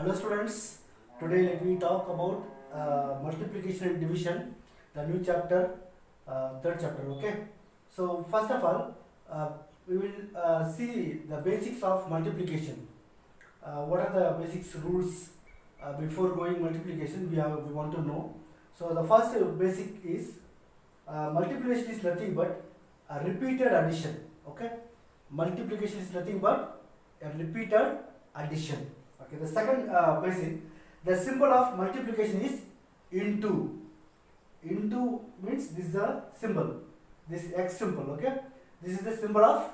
Hello students, today let me talk about multiplication and division, the new chapter, third chapter, okay. So first of all, we will see the basics of multiplication. What are the basics rules before going multiplication we want to know. So the first basic is multiplication is nothing but a repeated addition, okay. Multiplication is nothing but a repeated addition. Okay, the second basic, the symbol of multiplication is into. Into means this is the symbol, this X symbol, okay. This is the symbol of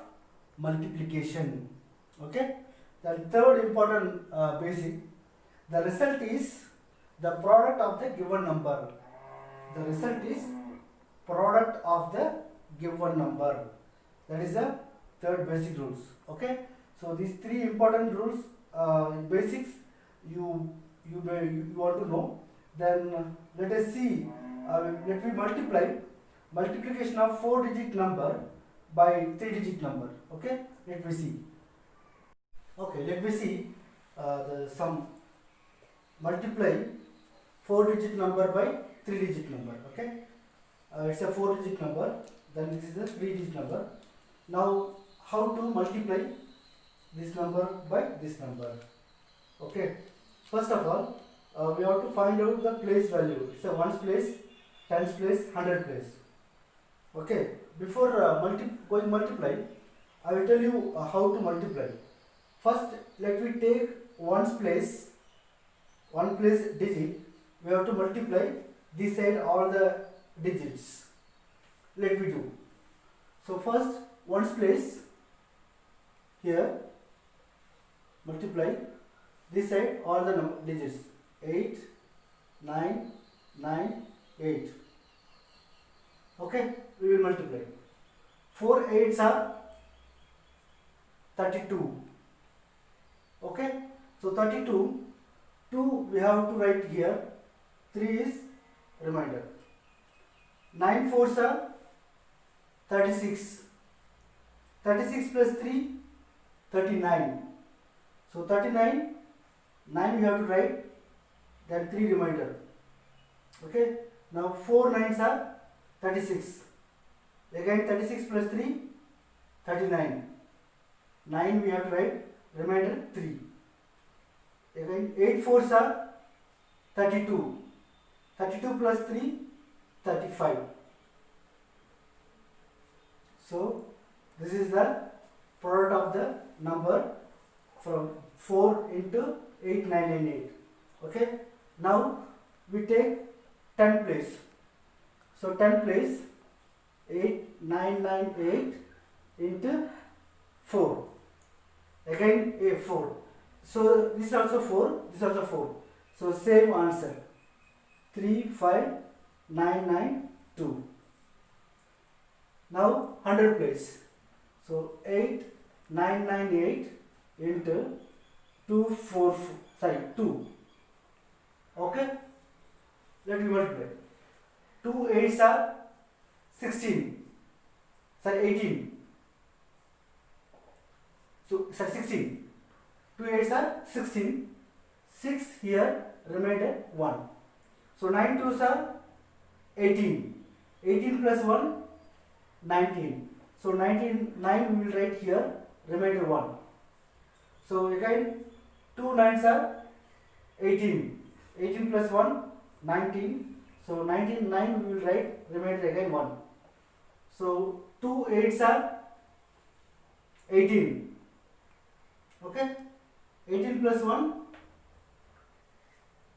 multiplication, okay. The third important basic, the result is the product of the given number. The result is product of the given number. That is the third basic rules, okay. So these three important rules, basics you want to know. Then let us see, let me multiply multiplication of 4-digit number by 3-digit number, okay. Let me see. Okay, let me see the sum. Multiply 4-digit number by 3-digit number, okay. It's a 4-digit number, then this is a 3-digit number. Now how to multiply this number by this number, okay. First of all, we have to find out the place value. It's a ones place, tens place, 100 place, okay. Before going multiply, I will tell you how to multiply. First, let me take one place digit. We have to multiply this side all the digits. Let me do. So first, ones place here, multiply this side all the digits, 8, 9, 9, 8. Okay, we will multiply. 4 8s are 32. Okay, so 32, 2 we have to write here, 3 is remainder. 9 4s are 36. 36 plus 3, 39. So 39, 9 we have to write, then 3 remainder. Okay, now 4 9s are 36. Again 36 plus 3, 39. 9 we have to write, remainder 3. Again 8 4s are 32. 32 plus 3, 35. So this is the product of the number from 4 into 8 9 and 8. Okay. Now we take 10 place. So 10 place, 8 9 9 8 into 4. Again a 4. So this is also 4, this is also 4. So same answer, 3 5 9 9 2. Now 100 place. So 8 9 9 8 into 2 2. Okay. Let me multiply. 2 8s are 16. 18. So 16. 2 8s are 16. 6 here, remainder 1. So 9 2s are 18. 18 plus 1, 19. So 19, 9 we will write here, remainder 1. So again 2 9s are 18. 18 plus 1, 19. So 19, 9 we will write, remainder again 1. So 2 8s are 18. Okay. 18 plus 1,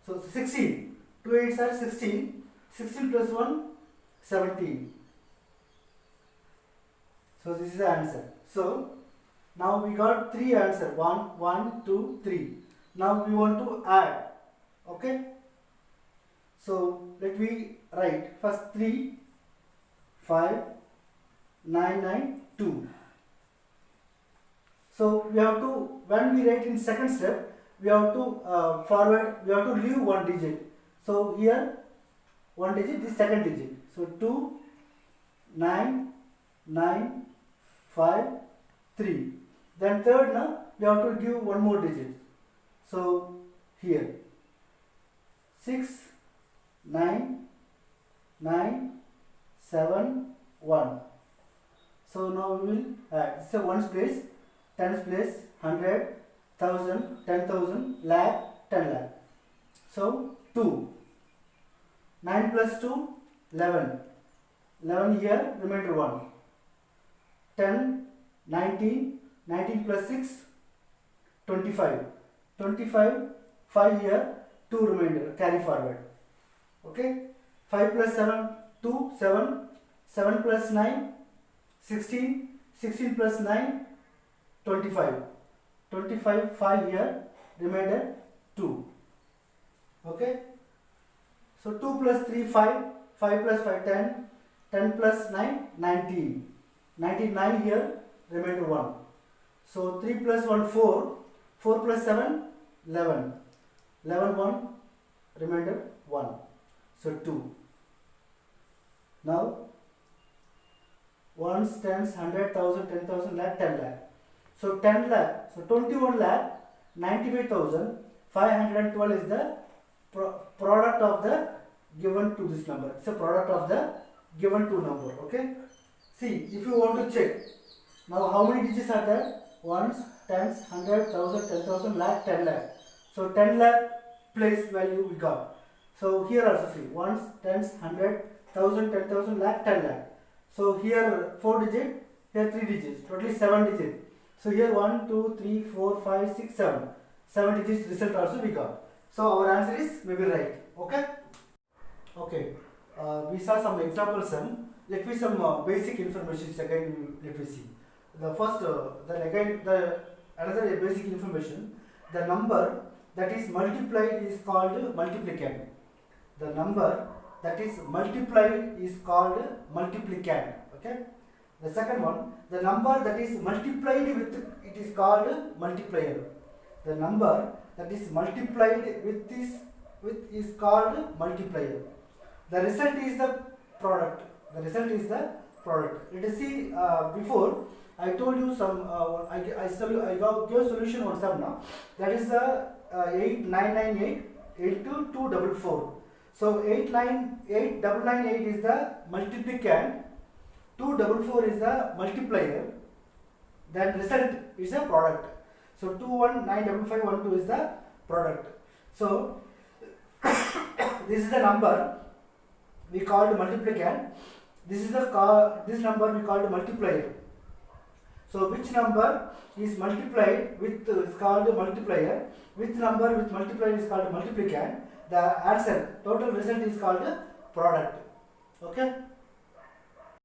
so 16. 2 8s are 16. 16 plus 1, 17. So this is the answer. So now we got 3 answers, 1 1 2 3. Now we want to add. Okay. So let me write first 3 5 9 9 2. So we have to, when we write in second step, we have to forward, we have to leave one digit. So here one digit, this second digit. So 2 9 9 5 3. Then third, now we have to give one more digit. So here. 6, 9, 9, 7, 1. So now we will add. This is a ones place, tens place, 100, 1000, 10,000, lakh, 10 lakh. So 2. 9 plus 2, 11. 11 here, remainder 1. 10, 19, 19 plus 6, 25. 25, 5 here, 2 remainder, carry forward. Okay. 5 plus 7, 2, 7. 7 plus 9, 16. 16 plus 9, 25. 25, 5 here, remainder 2. Okay. So 2 plus 3, 5. 5 plus 5, 10. 10 plus 9, 19. 99 here, remainder 1. So 3 plus 1, 4. 4 plus 7, 11. 11, 1, remainder 1. So 2. Now, ones, tens, 100, 1000, 10,000, lakh, 10 lakh. So 10 lakh, so 21 lakh, 95,512 is the product of the given to this number. It's a product of the given to number. Okay. See, if you want to check, now how many digits are there? Ones, tens, 100, 1000, 10,000, lakh, 10 lakh. So 10 lakh place value we got. So here also see, ones, tens, 100, 1000, 10,000, lakh, 10 lakh. So here 4 digit, here 3 digits, totally 7 digits. So here 1, 2, 3, 4, 5, 6, 7. 7 digits result also we got. So our answer is maybe right. Okay. Okay. We saw some example sum. Let me some basic information again. Let me see. The first, another basic information. The number that is multiplied is called multiplicand. The number that is multiplied is called multiplicand. Okay. The second one, the number that is multiplied with it is called multiplier. The number that is multiplied with this is called multiplier. The result is the product. The result is the product. Let us see. Before I told you some. I gave solution on some now. That is the 8998 82244. So 898 is the multiplicand. 244 is the multiplier. Then result is a product. So 2195512 is the product. So this is the number we called multiplicand. This is the this number we called multiplier. So which number is multiplied with is called multiplier. Which number with multiplier is called multiplicand. The answer total result is called product. Okay.